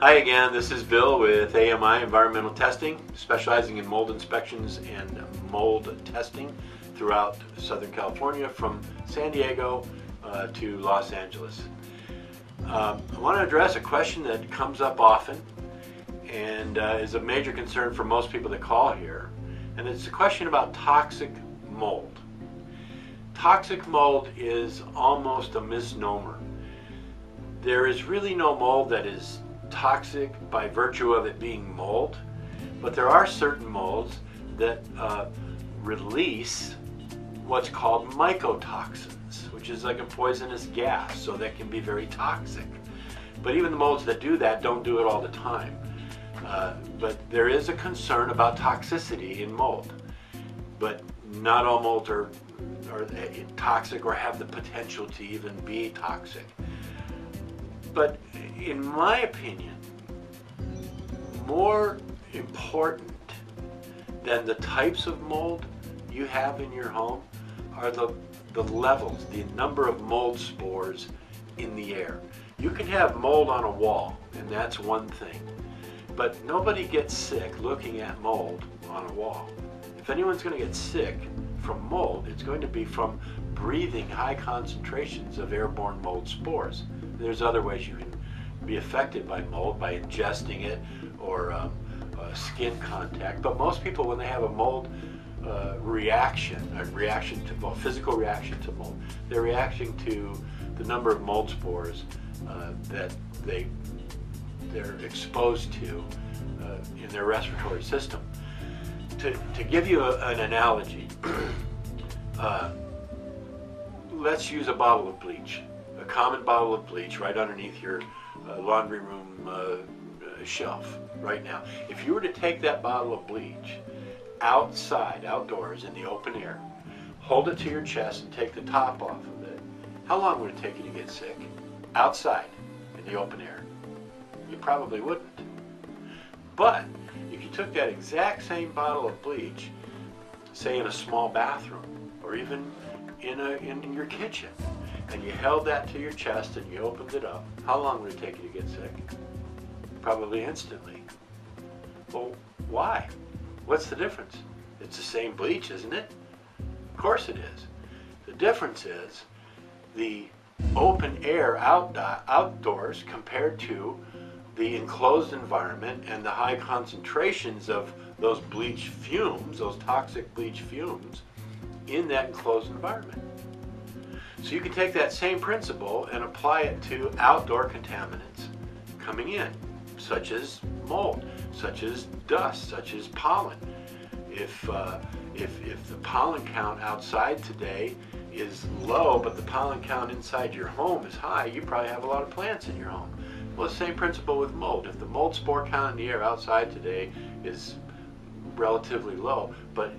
Hi again, this is Bill with AMI Environmental Testing, specializing in mold inspections and mold testing throughout Southern California from San Diego to Los Angeles. I want to address a question that comes up often and is a major concern for most people that call here, and it's a question about toxic mold. Toxic mold is almost a misnomer. There is really no mold that is toxic by virtue of it being mold, but there are certain molds that release what's called mycotoxins, which is like a poisonous gas, so that can be very toxic. But even the molds that do that don't do it all the time. But there is a concern about toxicity in mold, but not all molds are toxic or have the potential to even be toxic. But in my opinion, more important than the types of mold you have in your home are the levels, the number of mold spores in the air. You can have mold on a wall, and that's one thing, but nobody gets sick looking at mold on a wall. If anyone's going to get sick from mold, it's going to be from breathing high concentrations of airborne mold spores. There's other ways you can be affected by mold, by ingesting it or skin contact. But most people, when they have a mold physical reaction to mold, they're reacting to the number of mold spores that they're exposed to in their respiratory system. To give you an analogy, let's use a bottle of bleach. A common bottle of bleach right underneath your laundry room shelf right now. If you were to take that bottle of bleach outdoors in the open air, hold it to your chest and take the top off of it, how long would it take you to get sick? Outside in the open air? You probably wouldn't. But if you took that exact same bottle of bleach, say in a small bathroom or even in your kitchen, and you held that to your chest and you opened it up, how long would it take you to get sick? Probably instantly. Well, why? What's the difference? It's the same bleach, isn't it? Of course it is. The difference is the open air outdoors compared to the enclosed environment and the high concentrations of those bleach fumes, those toxic bleach fumes in that enclosed environment. So you can take that same principle and apply it to outdoor contaminants coming in, such as mold, such as dust, such as pollen. If the pollen count outside today is low, but the pollen count inside your home is high, you probably have a lot of plants in your home. Well, the same principle with mold. If the mold spore count in the air outside today is relatively low, but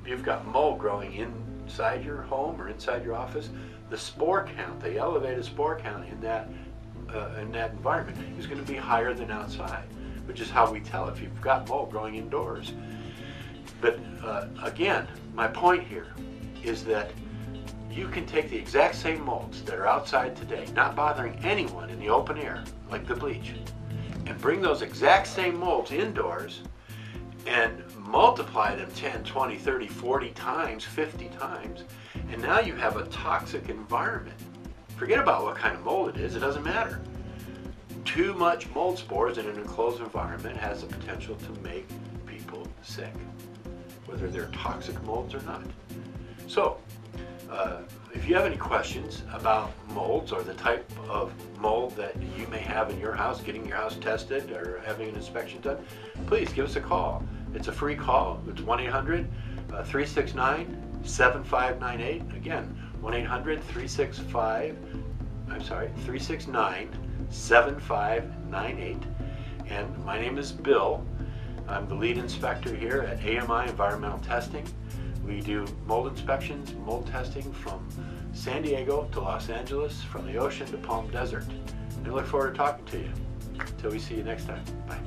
you've got mold growing inside your home or inside your office, the spore count, the elevated spore count in that environment is going to be higher than outside, which is how we tell if you've got mold growing indoors. But again, my point here is that you can take the exact same molds that are outside today, not bothering anyone in the open air, like the bleach, and bring those exact same molds indoors and multiply them 10, 20, 30, 40 times, 50 times, and now you have a toxic environment. Forget about what kind of mold it is, it doesn't matter. Too much mold spores in an enclosed environment has the potential to make people sick, whether they're toxic molds or not. So, if you have any questions about molds or the type of mold that you may have in your house, getting your house tested or having an inspection done, please give us a call. It's a free call. It's 1-800-369-7598. Again, 369-7598. And my name is Bill. I'm the lead inspector here at AMI Environmental Testing. We do mold inspections, mold testing from San Diego to Los Angeles, from the ocean to Palm Desert. And I look forward to talking to you. Until we see you next time. Bye.